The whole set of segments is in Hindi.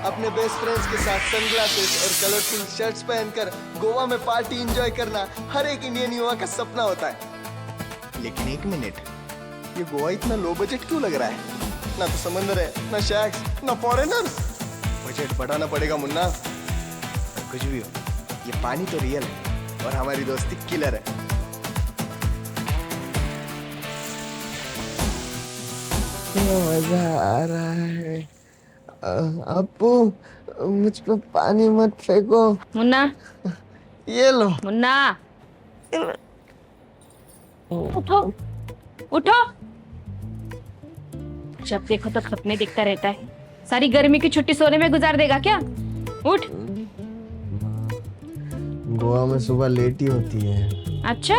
अपने बेस्ट फ्रेंड्स के साथ सनग्लासेस और कलरफुल शर्ट्स पहनकर गोवा में पार्टी एंजॉय करना हर एक इंडियन युवा का सपना होता है। लेकिन एक मिनट, ये गोवा इतना लो बजट क्यों लग रहा है? ना तो समंदर है, ना शैक्स, ना फॉरेनर्स। बजट बढ़ाना पड़ेगा मुन्ना। कुछ भी हो, ये पानी तो रियल है और हमारी दोस्ती किलर है। मजा आ रहा है। अपू, मुझ पे पानी मत फेंको। मुन्ना, ये लो। मुन्ना, उठो, उठो। जब देखो तो सपने दिखता रहता है। सारी गर्मी की छुट्टी सोने में गुजार देगा क्या? उठ। गोवा में सुबह लेट ही होती है। अच्छा,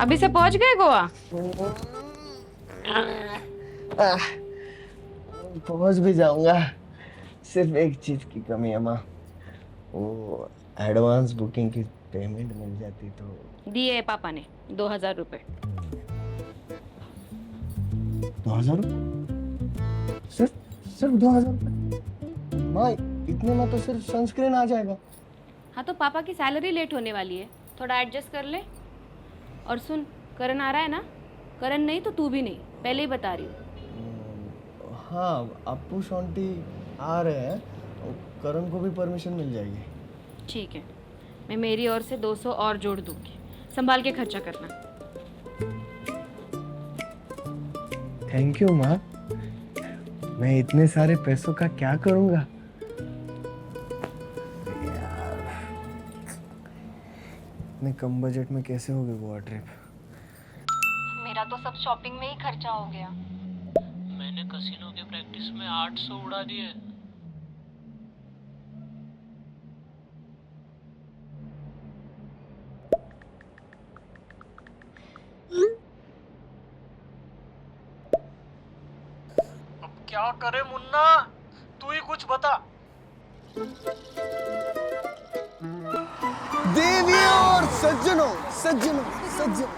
अभी से पहुंच गए गोवा? पहुंच भी जाऊंगा, सिर्फ एक चीज की कमी है माँ। वो एडवांस बुकिंग की पेमेंट मिल जाती तो। दिए पापा ने 2000 रुपए। 2000? सिर्फ 2000 रुपए? माँ, इतने में तो सिर्फ सनस्क्रीन आ जाएगा। हाँ तो पापा की सैलरी लेट होने वाली है, थोड़ा एडजस्ट कर ले। और सुन, करण आ रहा है ना? करण नहीं तो तू भी नहीं, पहले ही बता रही हूँ। हाँ, अपू शॉन्टी आ रहे हैं, करण को भी परमिशन मिल जाएगी। ठीक है, मैं मेरी ओर से 200 और जोड़ दूंगी। संभाल के खर्चा करना। थैंक यू माँ। मैं इतने सारे पैसों का क्या करूँगा? इतने कम बजट में कैसे होगी गोवा ट्रिप? मेरा तो सब शॉपिंग में ही खर्चा हो गया। मैंने कसिनो के प्रैक्टिस में 800 उड़ा दिए। अब क्या करे मुन्ना, तू ही कुछ बता। देवियों और सज्जनों, सज्जनों, सज्जनों,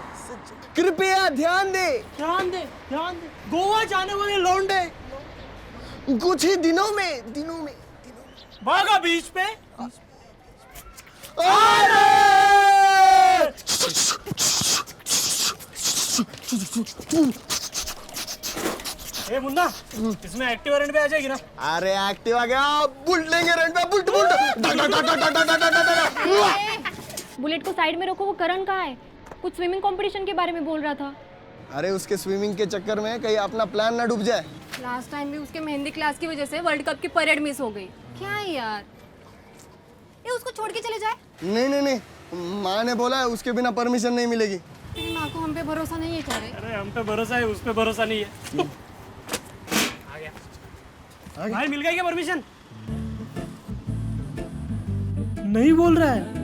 कृपया ध्यान दे। ध्यान दे, गोवा जाने वाले लौंडे कुछ ही दिनों में भागा बीच पे। ए मुन्ना, इसमें एक्टिवा रेंट पे आ जाएगी ना? अरे एक्टिव आ गया, बुल्ट लेंगे रेंट पे, बुल्ट बुल्ट। बुलेट को साइड में रखो। वो करण कहाँ है? कुछ स्विमिंग कंपटीशन के बारे में बोल रहा था। अरे उसके स्विमिंग के चक्कर में कहीं अपना प्लान ना डूब जाए। लास्ट टाइम भी उसके मेहंदी क्लास की वजह से वर्ल्ड कप की परेड मिस हो गई। क्या है यार, ये उसको छोड़ के चले जाए? नहीं, माँ ने बोला है उसके बिना परमिशन नहीं मिलेगी। तेरी माँ को हम पे भरोसा नहीं है क्या रे? अरे हम पे भरोसा है, उस पे भरोसा नहीं है। आ गया भाई, मिल गई क्या परमिशन? नहीं बोल रहा है।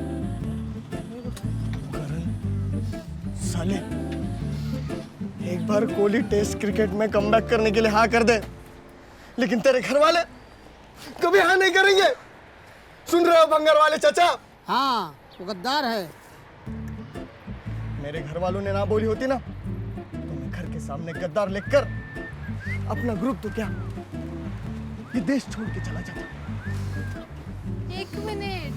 साले, एक बार कोहली टेस्ट क्रिकेट में कमबैक करने के लिए हाँ कर दे, लेकिन तेरे घर वाले कभी हाँ नहीं करेंगे। सुन रहे हो बंगाल वाले चाचा? हाँ, वो गद्दार है। मेरे घर वालों ने ना बोली होती ना, तो मैं घर के सामने गद्दार लिखकर अपना ग्रुप तो क्या, ये देश छोड़ के चला जाता। एक मिनट,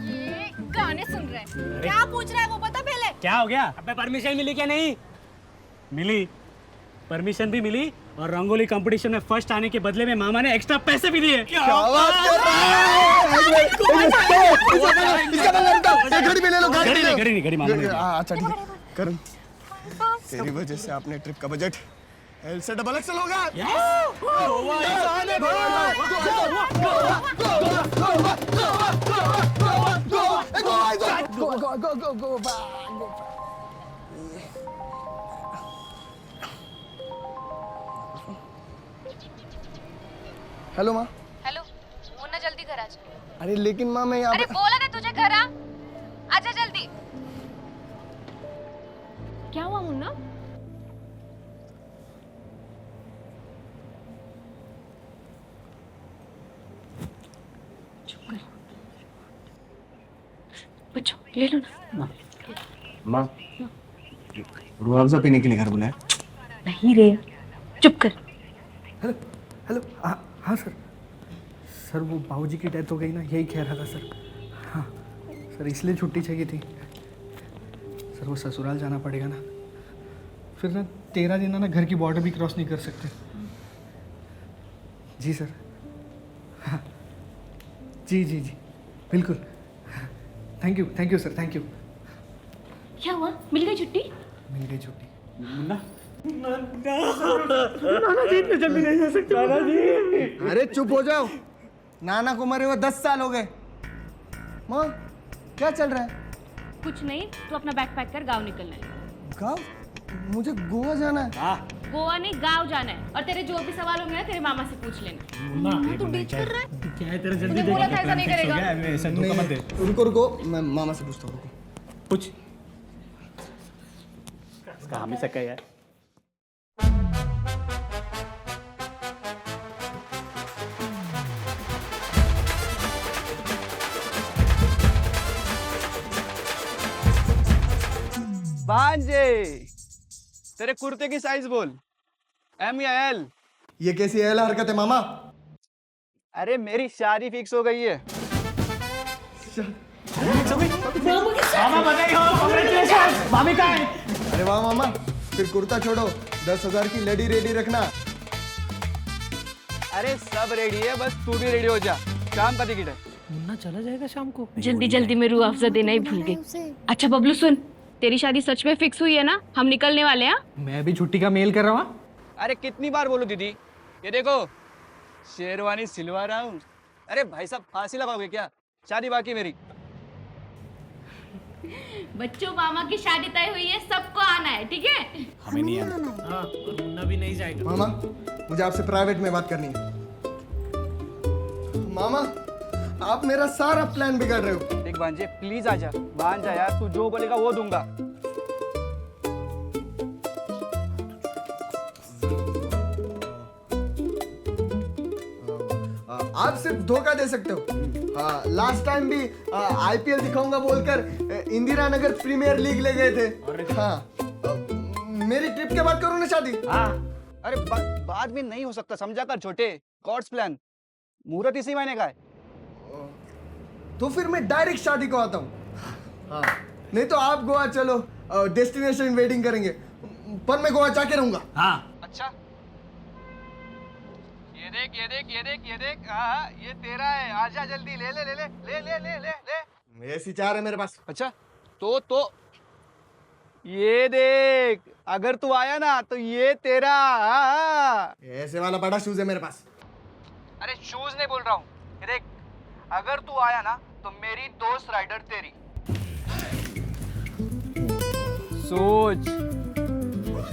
ये गाने सुन रहा है, क्या पूछ रहा है वो बता पहले। क्या हो गया? अबे परमिशन मिली क्या? नहीं मिली, परमिशन भी मिली और रंगोली कंपटीशन में फर्स्ट आने के बदले में मामा ने एक्स्ट्रा पैसे भी दिए। क्या बात कर रहा है? घड़ी में ले लो, घड़ी मामा ने। अच्छा ठीक है करण, तेरी वजह से आपने ट्रिप का बजट एल से डबल एक्सल होगा। हेलो माँ। हेलो मुन्ना, जल्दी घर आ जा। अरे लेकिन माँ मैं यहाँ अरे बोला ना तुझे, घर आ, आजा जल्दी। क्या हुआ मुन्ना? चुप कर। बच्चों ले लो ना। माँ, रूह अफ़ज़ा पीने के लिए घर बुलाया? नहीं रे, चुप कर। हेलो, हाँ सर। सर वो बाबूजी की डेथ हो गई ना, यही कह रहा था सर। हाँ सर, इसलिए छुट्टी चाहिए थी सर। वो ससुराल जाना पड़ेगा ना, फिर ना 13 दिन ना घर की बॉर्डर भी क्रॉस नहीं कर सकते। जी सर। हाँ जी जी जी बिल्कुल। Thank you sir, thank you. क्या हुआ, मिल गई छुट्टी? मिल गई छुट्टी। मुन्ना नाना जी इतने जल्दी नहीं जा सकते नाना जी। अरे चुप हो जाओ, नाना को मरे हुए 10 साल हो गए। माँ क्या चल रहा है? कुछ नहीं, तू अपना बैग पैक कर, गाँव निकलना है। गाँव? मुझे गोवा जाना है। गोवा नहीं, गाँव जाना है। और तेरे जो भी सवाल होंगे ना तेरे मामा से पूछ लेना। मुन्ना तू डीच कर रहा है? क्या है तेरा जल्दी तूने बोला था ऐसा नहीं करेगा। ऐसा धोखा मत दे। रुको रुको, मैं मामा से पूछता हूँ। पूछ। इसका हमेशा क्या है? भांजे, तेरे कुर्ते की साइज बोल, एम या एल? ये कैसी एल हरकत है मामा? अरे मेरी शादी फिक्स हो गई है। मामा बधाई हो, कांग्रेचुलेशन। मामी का है? अरे वाह मामा, फिर कुर्ता छोड़ो, 10,000 की लड़ी रेडी रखना। अरे सब रेडी है, बस तू भी रेडी हो जा। शाम का टिकट है। मुन्ना चला जाएगा शाम को। जल्दी जल्दी में रूह अफ़ज़ा देना ही भूल गई। अच्छा बबलू सुन, तेरी शादी सच में फिक्स हुई है ना? हम निकलने वाले हैं। मैं भी छुट्टी का मेल कर रहा हूँ। अरे कितनी बार बोलूं दीदी, ये देखो शेरवानी सिलवा रहा हूँ। अरे भाई साहब फांसी लगाओगे क्या? शादी बाकी मेरी। बच्चों, मामा की शादी तय हुई है, सबको आना है, ठीक है? हमें नहीं आना। हाँ, और मुन्ना भी नहीं जाएगा। मामा मुझे आपसे प्राइवेट में बात करनी है। मामा आप मेरा सारा प्लान बिगाड़ रहे हो। देख भांजे प्लीज आजा, भांजा यार, तू जो बोलेगा वो दूंगा। आप सिर्फ धोखा दे सकते हो। लास्ट टाइम भी आईपीएल दिखाऊंगा बोलकर इंदिरा नगर प्रीमियर लीग ले गए थे। हाँ मेरी ट्रिप के बाद करो ना शादी। अरे बाद में नहीं हो सकता, समझा कर छोटे। गॉड्स प्लान, मुहूर्त इसी महीने का है। तो फिर मैं डायरेक्ट शादी को आता हूँ। हाँ नहीं तो आप गोवा चलो, डेस्टिनेशन वेडिंग करेंगे, पर मैं गोवा जाके रहूंगा। हाँ अच्छा ये देख ये देख ये देख ये देख, हाँ ये तेरा है, आजा जल्दी, ले ले ले ले ले ले ले ले ले। ऐसी चार है मेरे पास। अच्छा तो ये देख, अगर तू आया ना तो ये तेरा। ऐसे वाला बड़ा शूज है मेरे पास। अरे शूज नहीं बोल रहा हूँ, ये देख अगर तू आया ना तो मेरी दोस्त राइडर तेरी। सोच,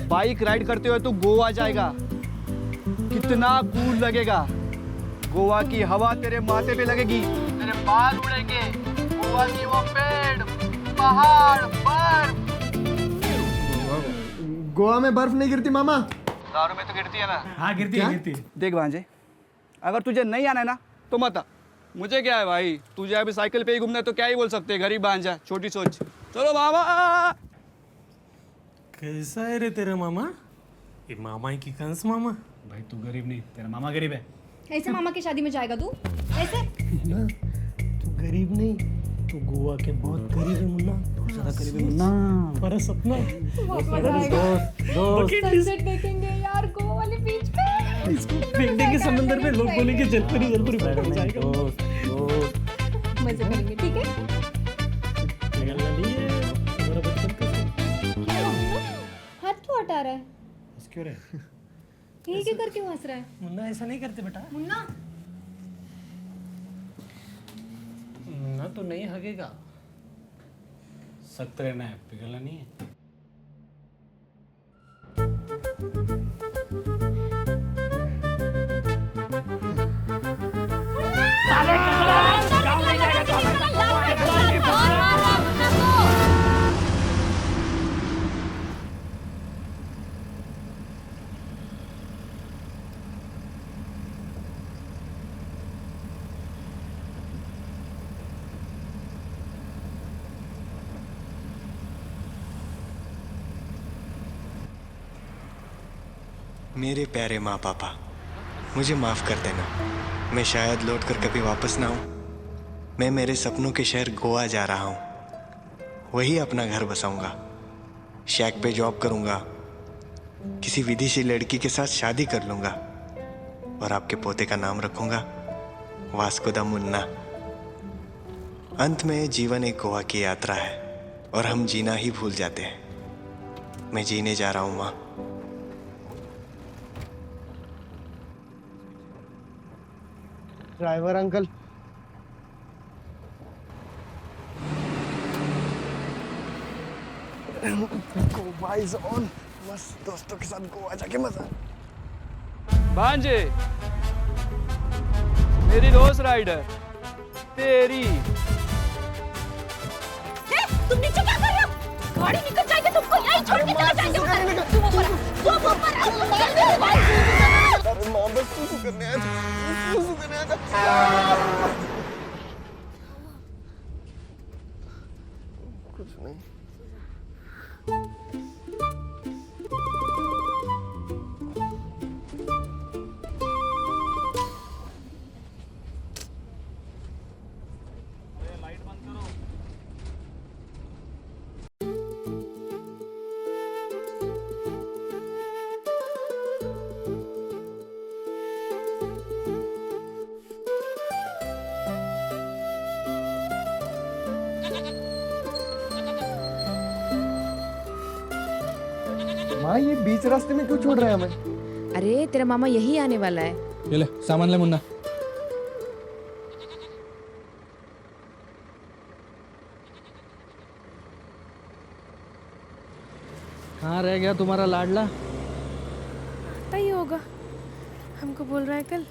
बाइक राइड करते हुए तू गोवा जाएगा, कितना कूल लगेगा। गोवा की हवा तेरे माथे पे लगेगी, तेरे बाल उड़ेंगे, गोवा की वो पेड़, पहाड़, बर्फ। गोवा में बर्फ नहीं गिरती मामा? दारू में तो गिरती है ना। हाँ गिरती है, गिरती है। देख भांजे, अगर तुझे नहीं आना है ना तो मत आ, मुझे क्या है भाई, तुझे अभी साइकिल पे ही घूमना है तो क्या ही बोल सकते हैं, गरीब भांजा, छोटी सोच। चलो मामा। कैसा है रे तेरा मामा? ये मामा ही की कंस मामा। भाई तू गरीब नहीं, तेरा मामा गरीब है। ऐसे मामा की शादी में जाएगा तू? ऐसे? मुन्ना तू गरीब नहीं, तू गोवा के बहुत गरीब है मुन्ना, बहुत ज्यादा गरीब है मुन्ना। हमारा सपना बहुत मजा आएगा। सनसेट देखेंगे यार गोवा वाले बीच पे। इसको फेंक देंगे समंदर में, लोग बोलेंगे जलपरी जलपरी बैठ जाएगा। मजे करेंगे, ठीक है? निकलना नहीं है हमारा बचपन का। क्या हुआ? हाथ क्यों हटा रहा है? बस क्यों रे यही क्या कर क्यों हंस रहा है? मुन्ना? ऐसा नहीं करते बेटा। मुन्ना मुन्ना तो नहीं हगेगा, सख्त रहना है, पिघलना नहीं है। मेरे प्यारे माँ पापा, मुझे माफ कर देना। मैं शायद लौट कर कभी वापस ना आऊं। मैं मेरे सपनों के शहर गोवा जा रहा हूं। वही अपना घर बसाऊंगा, शैक पे जॉब करूंगा, किसी विदेशी लड़की के साथ शादी कर लूंगा और आपके पोते का नाम रखूंगा वास्को दा मुन्ना। अंत में जीवन एक गोवा की यात्रा है और हम जीना ही भूल जाते हैं। मैं जीने जा रहा हूं माँ। Driver uncle, Goa is on. मस्त दोस्तों के साथ गोवा जाके मजा। भांजे, मेरी रोज राइडर तेरी। तुम नीचे क्या कर रहे हो? गाड़ी निकल जाएगी, तुमको यहीं छोड़ के चले जाएंगे ऊपर। तुम ऊपर अरे माँ बस सुसु करने आया था, सुसु करने आया था। कुछ नहीं। माँ ये बीच रास्ते में क्यों छोड़ रहे हैं हमें? अरे तेरा मामा यही आने वाला है। ये ले सामान ले मुन्ना। कहाँ रह गया तुम्हारा लाडला? आता ही होगा। हमको बोल रहा है कल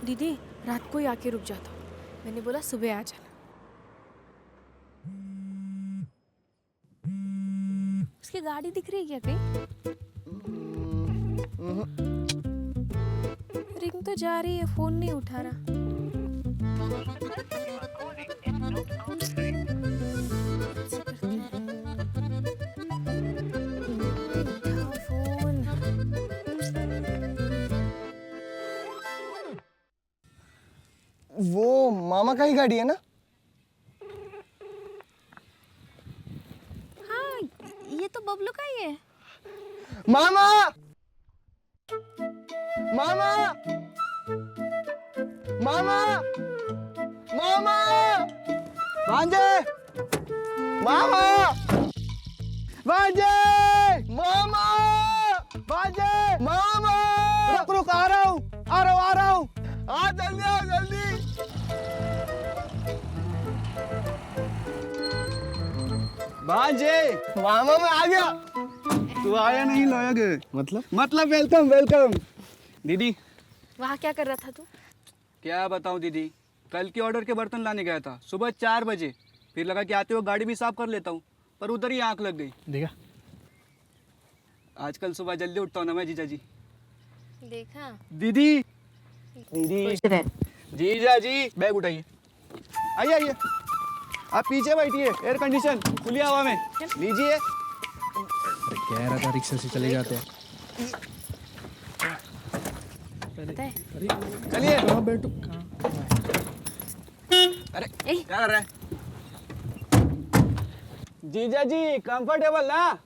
दीदी रात को ही आके रुक जाता हूँ। मैंने बोला सुबह आ जाना। उसकी गाड़ी दिख रही है क्या कहीं? रिंग तो जा रही है, फोन नहीं उठा रहा। फोन। वो मामा का ही गाड़ी है ना? हाँ, ये तो बबलू का ही है। मामा, मामा, मामा, मामा, भांजे, मामा, भांजे, मामा, भांजे, मामा। रुक रुक, आ रहा हूँ, आ रहा हूँ, आ रहा हूँ। आ जल्दी आओ, जल्दी। भांजे, मामा मैं आ गया। तू आया नहीं लोगे? मतलब वेलकम वेलकम। दीदी, वहाँ क्या कर रहा था तू? क्या बताऊं दीदी, कल के ऑर्डर के बर्तन लाने गया था सुबह 4 बजे। फिर लगा कि आते हुए गाड़ी भी साफ कर लेता हूँ, पर उधर ही आंख लग गई। देखा? आजकल सुबह जल्दी उठता हूँ ना मैं जीजा जी। देखा? दीदी, दीदी, जीजा जी, बैग उठाइए। आइए आइए, आप पीछे बैठिए, एयर कंडीशन खुली हवा में लीजिए। कह रहा था रिक्शा से चले जाते हैं। पता है? चलिए। कहाँ बैठो? अरे क्या कर रहा है जीजा जी? कंफर्टेबल ना?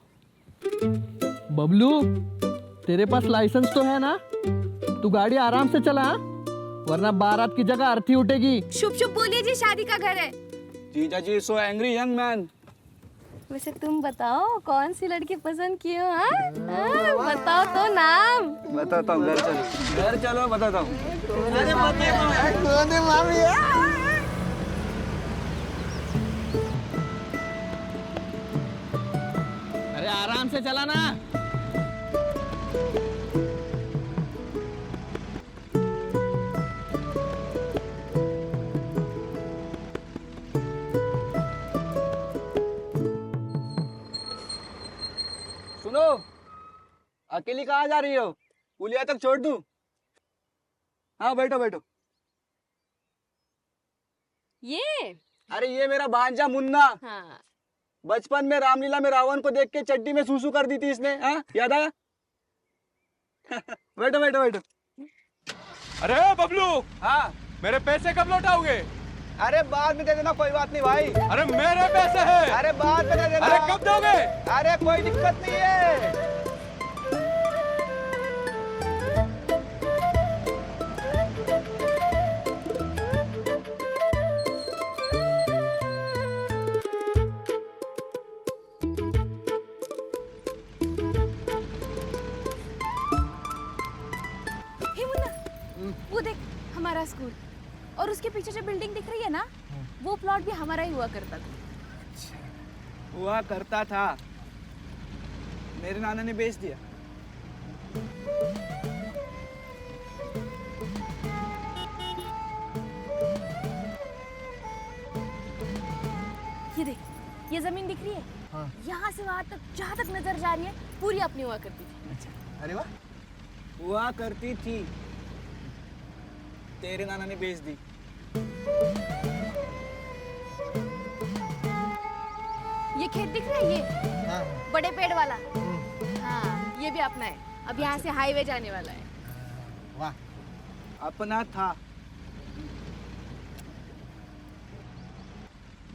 बबलू, तेरे पास लाइसेंस तो है ना? तू गाड़ी आराम से चला, वरना बारात की जगह अर्थी उठेगी। शुभ शुभ बोलिए जी, शादी का घर है। जीजा जी सो एंग्री यंग मैन। वैसे तुम बताओ कौन सी लड़की पसंद की हो? बताओ तो नाम। बताता हूँ, घर चलो बताता हूँ। अरे कौन है मामी? अरे आराम से चला ना। सुनो, अकेली कहाँ जा रही हो? पुलिया तक छोड़ दूं? हाँ बैठो बैठो। ये अरे ये मेरा भांजा मुन्ना। हाँ। बचपन में रामलीला में रावण को देख के चड्डी में सूसू कर दी थी इसने। हाँ याद आया? बैठो बैठो बैठो। अरे बबलू, हाँ मेरे पैसे कब लौटाओगे? अरे बाद में दे देना, कोई बात नहीं भाई। अरे मेरे पैसे हैं। अरे बाद में दे देना। अरे कब दोगे? अरे कोई दिक्कत नहीं है। हे मुन्ना, वो देख हमारा स्कूल, और उसके पीछे जो बिल्डिंग दिख रही है ना, वो प्लॉट भी हमारा ही हुआ करता था। हुआ करता था, मेरे नाना ने बेच दिया। ये देख, ये जमीन दिख रही है, हाँ। यहाँ से वहां तक जहाँ तक नजर जा रही है, पूरी अपनी हुआ करती थी। अच्छा, अरे वाह। हुआ करती थी, तेरे नाना ने बेच दी। ये खेत दिख रहा है, ये हाँ बड़े पेड़ वाला, हाँ ये भी अपना है। अब यहाँ से हाईवे जाने वाला है। वाह। अपना था,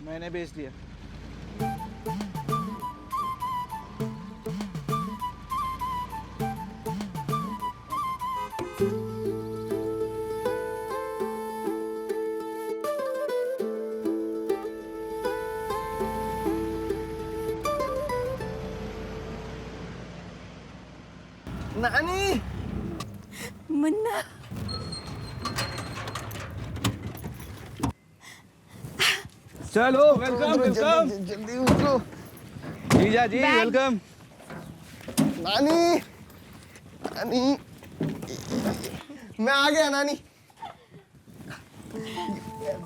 मैंने बेच दिया। नानी। मुन्ना, चलो, वेलकम वेलकम। जल्दी उतरो। जीजा जी वेलकम। नानी, नानी, मैं आ गया नानी।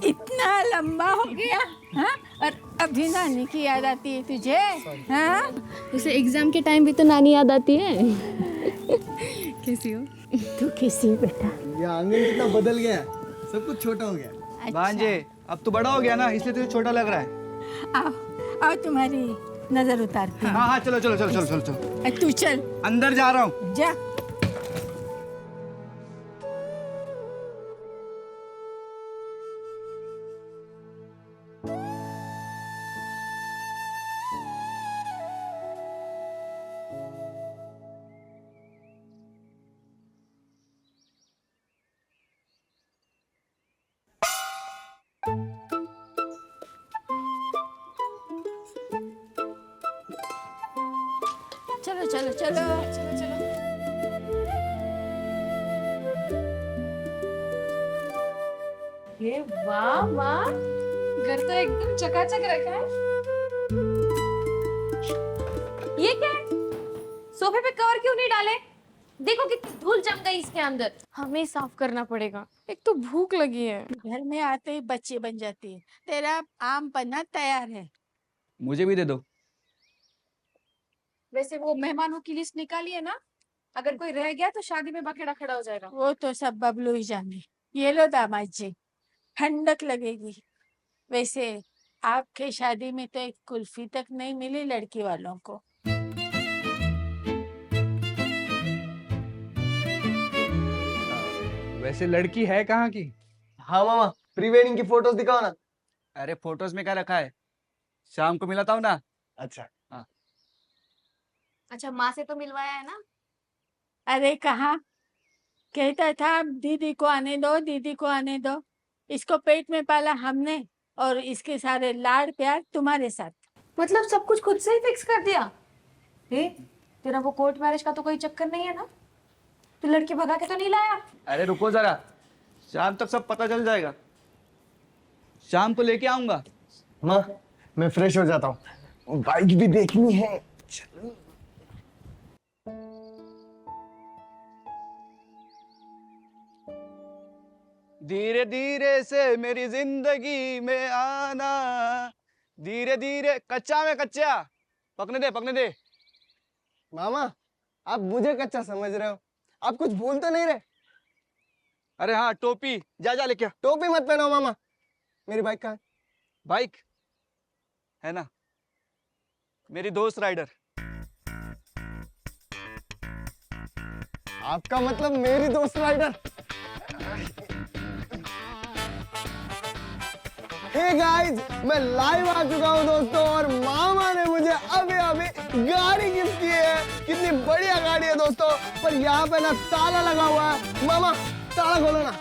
इतना लंबा हो गया, हाँ? और अभी नानी की याद आती है तुझे, हाँ? उसे एग्जाम के टाइम भी तो नानी याद आती है। कैसी हो? तू कैसी है बेटा? ये आंगन कितना बदल गया, सब कुछ छोटा हो गया। अच्छा। भांजे, अब तो बड़ा हो गया ना, इसलिए तुझे छोटा लग रहा है। आओ, आओ तुम्हारी नजर उतारती हूँ। हाँ हाँ, चलो चलो चलो चलो चलो चलो। तू चल, अंदर जा रहा हूँ। जा। चलो चलो चलो चलो चलो। ये वाह वाह, घर तो एकदम चकाचक रखा है। ये क्या है? सोफे पे कवर क्यों नहीं डाले? देखो कितनी धूल जम गई इसके अंदर। हमें ही साफ करना पड़ेगा, एक तो भूख लगी है। घर में आते ही बच्चे बन जाती है। तेरा आम पन्ना तैयार है। मुझे भी दे दो। वैसे वो मेहमानों की लिस्ट निकाली है ना, अगर कोई रह गया तो शादी में बखेड़ा खड़ा हो जाएगा। वो तो सब बबलू ही जाने। ये लो दामाद जी, ठंडक लगेगी। वैसे आपके शादी में तो एक कुल्फी तक नहीं मिली लड़की वालों को। वैसे लड़की है कहाँ की? हाँ मामा, प्री वेडिंग की फोटोज दिखाओ ना। अरे फोटोज में क्या रखा है, शाम को मिलाता हूँ ना। अच्छा। अच्छा, माँ से तो मिलवाया है ना? अरे कहाँ, कहता था दीदी को आने दो, दीदी को आने दो। इसको पेट में पाला हमने, और इसके सारे लाड़ प्यार तुम्हारे साथ। मतलब सब कुछ खुद से ही फिक्स कर दिया? तेरा वो कोर्ट मैरिज का तो कोई चक्कर नहीं है ना? तू लड़की भगा के तो नहीं लाया? अरे रुको जरा, शाम तक सब पता चल जाएगा। शाम को लेके आऊंगा। माँ, मैं फ्रेश हो जाता हूँ, बाइक भी देखनी है। चलो। धीरे धीरे से मेरी जिंदगी में आना, धीरे धीरे। कच्चा में कच्चा, पकने दे पकने दे। मामा, आप मुझे कच्चा समझ रहे हो, आप कुछ भूल तो नहीं रहे? अरे हाँ, टोपी जा जा लेके आ। टोपी मत पहनाओ मामा। मेरी बाइक कहाँ है? बाइक है ना, मेरी दोस्त राइडर। आपका मतलब मेरी दोस्त राइडर? हे गाइस, मैं लाइव आ चुका हूँ दोस्तों और मामा ने मुझे अभी अभी गाड़ी गिफ्ट की है। कितनी बढ़िया गाड़ी है दोस्तों, पर यहाँ पे ना ताला लगा हुआ है। मामा ताला खोलो ना।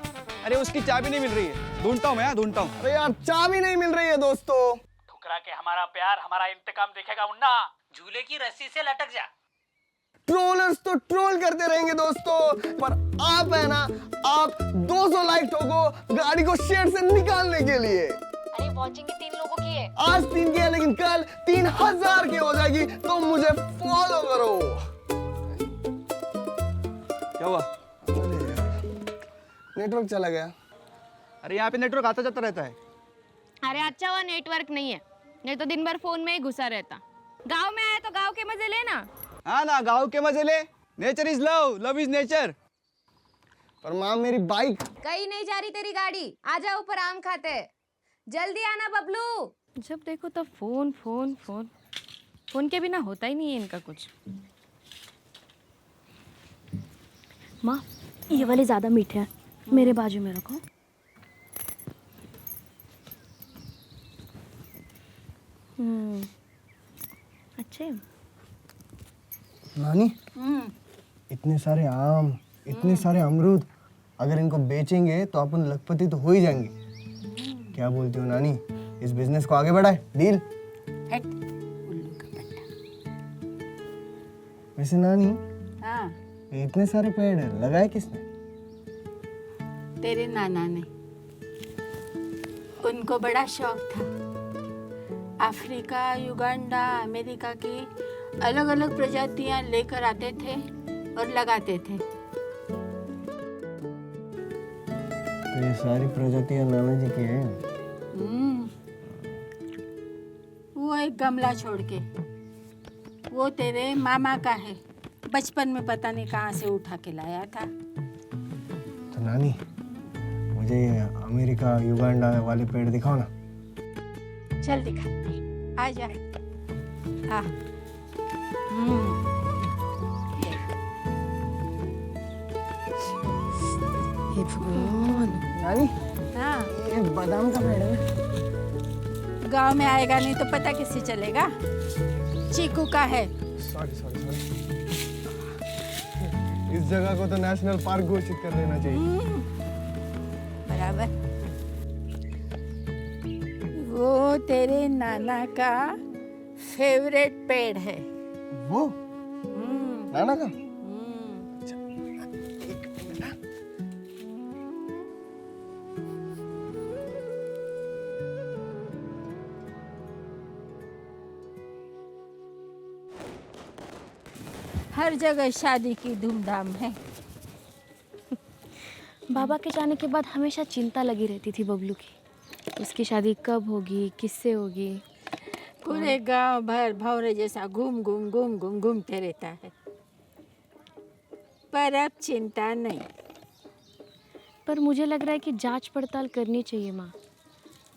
अरे उसकी चाबी नहीं मिल रही है, ढूंढता हूँ मैं, ढूंढता हूँ। अरे यार चाबी नहीं मिल रही है दोस्तों। ठुकरा के हमारा प्यार हमारा इंतकाम देखेगा मुन्ना, झूले की रस्सी से लटक जा। ट्रोलर्स तो ट्रोल करते रहेंगे दोस्तों, पर आप है ना, आप 200 लाइक ठोको गाड़ी को शेड से निकालने के लिए। अरे वॉचिंग 3 लोगों की है। आज 3 की है लेकिन कल 3000 की हो जाएगी, तो मुझे फॉलो करो। क्या हुआ? नेटवर्क चला गया। अरे यहाँ पे नेटवर्क आता जाता रहता है। अरे अच्छा हुआ नेटवर्क नहीं है, नहीं तो दिन भर फोन में ही घुसा रहता। गांव में आया तो गांव के मजे लेना। हाँ ना, गाँव के मजे ले। Nature is love, love is nature. पर माँ मेरी बाइक। कहीं नहीं जा रही तेरी गाड़ी, आजा ऊपर आम खाते। जल्दी आना बबलू। जब देखो तब फोन फोन फोन, फोन के बिना होता ही नहीं है इनका कुछ। माँ ये वाले ज़्यादा मीठे हैं, मेरे बाजू में रखो। अच्छे। नानी, इतने सारे आम, इतने सारे अमरूद, अगर इनको बेचेंगे तो अपन लखपति तो हो ही जाएंगे। क्या बोलती हो नानी, इस बिजनेस को आगे बढ़ाए? डील? वैसे नानी, हाँ, ये इतने सारे पेड़ लगाए किसने? तेरे नाना ने। उनको बड़ा शौक था। अफ्रीका, युगांडा, अमेरिका की अलग अलग प्रजातियां लेकर आते थे और लगाते थे। तो ये सारी प्रजातियां नाना जी की हैं। वो एक गमला छोड़ के, वो तेरे मामा का है। बचपन में पता नहीं कहाँ से उठा के लाया था। तो नानी, मुझे ये अमेरिका, युगांडा वाले पेड़ दिखाओ ना। चल दिखाते हैं, आ जा। हे भगवान। नानी, हाँ, ये बादाम का पेड़ है। गांव में आएगा नहीं तो पता कैसे चलेगा? चीकू का है। Sorry sorry sorry. इस जगह को तो नेशनल पार्क घोषित कर देना चाहिए। बराबर। वो तेरे नाना का फेवरेट पेड़ है। वो नाना का? हर जगह शादी की धूमधाम है। बाबा के जाने के बाद हमेशा चिंता लगी रहती थी बबलू की, उसकी शादी कब होगी, किससे होगी। पूरे गांव भर भौरे जैसा घूम घूम घूम घूम घूमते रहता है, पर अब चिंता नहीं। पर मुझे लग रहा है कि जांच पड़ताल करनी चाहिए माँ।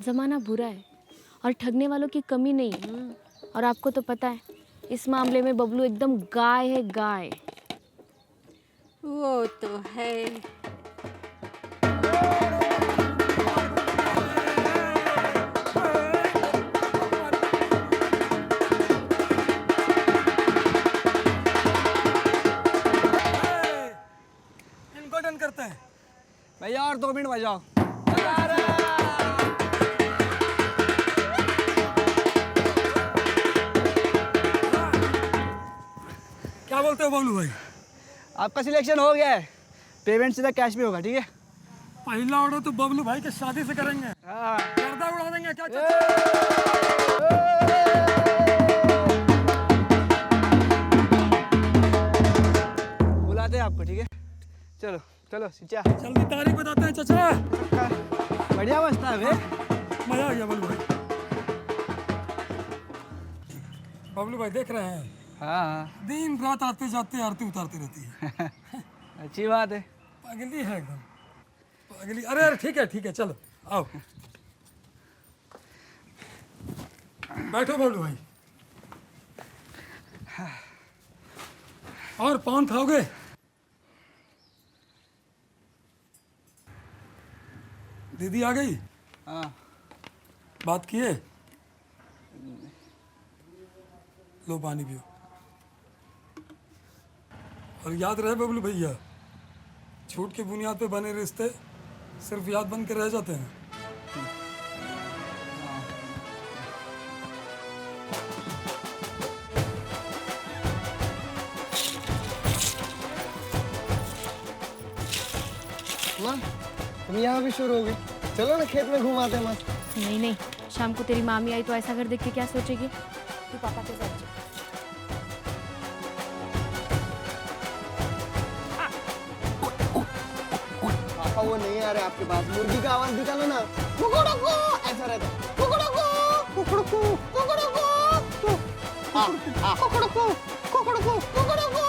ज़माना बुरा है और ठगने वालों की कमी नहीं है। और आपको तो पता है इस मामले में बबलू एकदम गाय है, गाय। वो तो है। इनको डन करते हैं भैया और 2 मिनट बजाओ। क्या बोलते हो बबलू भाई? आपका सिलेक्शन हो गया है, पेमेंट सीधा कैश में होगा, ठीक है? पहला ऑर्डर तो बबलू भाई के शादी से करेंगे, हाँ। गर्दा उड़ा देंगे। क्या बुलाते हैं आपको, ठीक है? चलो चलो सिचा, जल्दी तारीख बताते हैं चाचा। बढ़िया बजता है बे। मजा आ गया बबलू भाई। बबलू भाई देख रहे हैं, हाँ दिन रात आते जाते आरती उतारती रहती है। अच्छी बात है। पागली है एकदम पागली। अरे अरे ठीक है चलो आओ बैठो बबलू भाई। और पान खाओगे? दीदी आ गई? हाँ बात किए? लो पानी पियो। और याद रहे बबलू भैया, झूठ की बुनियाद पे बने रिश्ते सिर्फ याद बन के रह जाते हैं। माँ तुम यहाँ भी शुरू हो गई, चलो ना खेत में घुमाते हैं मस्त। नहीं नहीं, शाम को तेरी मामी आई तो ऐसा घर देख के क्या सोचेगी? तू पापा के साथ जा। पापा वो नहीं आ रहे आपके पास, मुर्गी का आवाज निकालो ना, कुकुड़ुकू ऐसा रहता है, कुकुड़ुकू कुकुड़ुकू कुकुड़ुकू कुकुड़ुकू कुकुड़ुकू कुकुड़ुकू।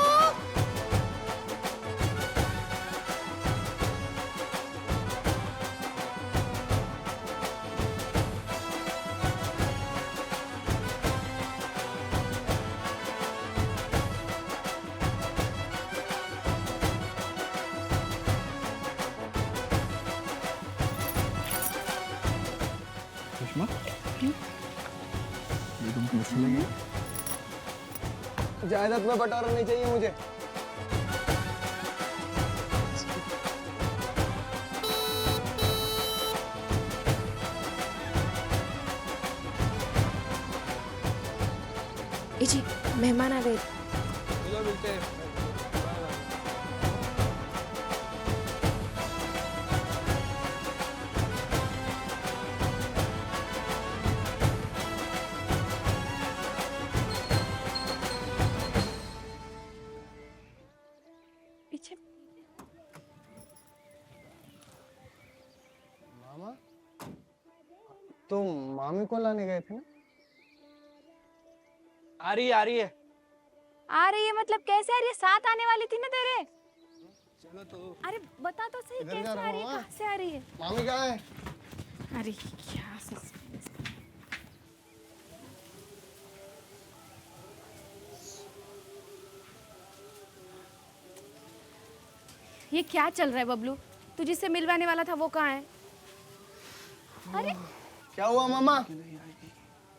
सुषमा, ये तुम कैसे लगे? जायदाद में बंटवारा नहीं चाहिए मुझे। जी मेहमान आ गए। चलो मिलते हैं। पीछे मामा तो मामी को लाने गए थे ना? आ रही है। आ रही है मतलब कैसे आ रही है? साथ आने वाली थी ना तेरे। चलो तो अरे बता तो सही, इधर कैसे जा रहा आ रही है, हूँ, हाँ। कहाँ से आ रही है? मामी कहाँ है? अरे क्या suspense। ये क्या चल रहा है बबलू? तू जिससे मिलवाने वाला था वो कहाँ है? अरे क्या हुआ मामा?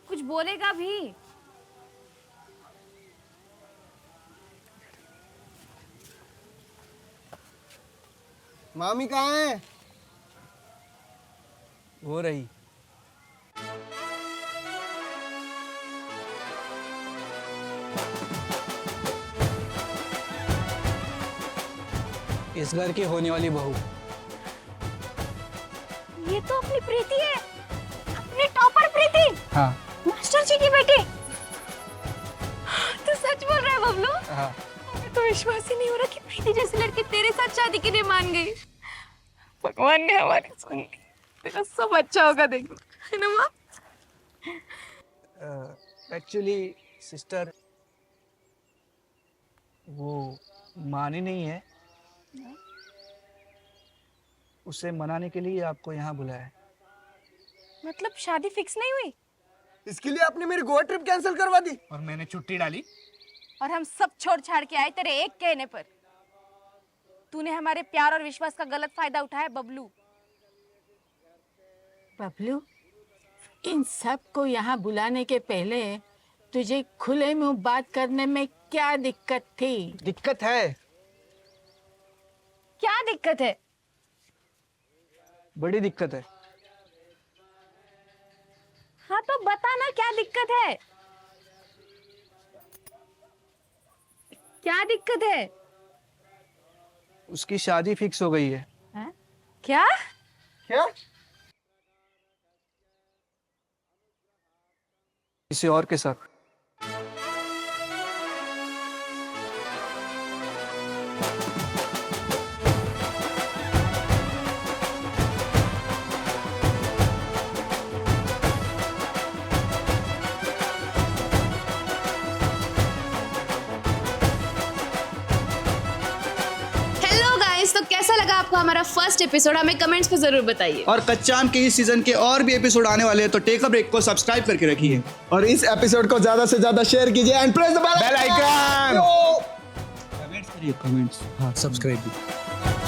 कुछ बोलेगा भी? मामी कहाँ है? हो रही। इस घर की होने वाली बहू। ये तो अपनी प्रीति है, अपनी टॉपर प्रीति, हाँ मास्टर जी की बेटी। तू सच बोल रहा है बबलू? हाँ। मुझे तो विश्वास ही नहीं हो रहा कि प्रीति जैसी लड़की तेरे साथ शादी के लिए मान गई। भगवान ने हमारी सुन ली। तेरा सब अच्छा होगा, देखो, है ना माँ? एक्चुअली सिस्टर वो मानी नहीं है, उसे मनाने के लिए आपको यहाँ बुलाया है। मतलब शादी फिक्स नहीं हुई? इसके लिए आपने मेरी गोवा ट्रिप कैंसिल करवा दी और मैंने छुट्टी डाली। और हम सब छोड़ छाड़ के आए तेरे एक कहने पर। तूने हमारे प्यार और विश्वास का गलत फायदा उठाया बबलू। बबलू, इन सब को यहाँ बुलाने के पहले तुझे खुले मुंह बात करने में क्या दिक्कत थी? दिक्कत है, क्या दिक्कत है? बड़ी दिक्कत है। हाँ तो बता ना, क्या दिक्कत है? क्या दिक्कत है? उसकी शादी फिक्स हो गई है। हैं? क्या? क्या? किसी और के साथ। हेलो गाइस, तो कैसा लगा आपको हमारा फर्स्ट एपिसोड? हमें कमेंट्स पे जरूर बताइए। और कच्चाम के इस सीजन के और भी एपिसोड आने वाले हैं, तो टेक अ ब्रेक को सब्सक्राइब करके रखिए और इस एपिसोड को ज्यादा से ज्यादा शेयर कीजिए and press the bell icon. Comments करिए, कमेंट्स। हाँ, सब्सक्राइब भी।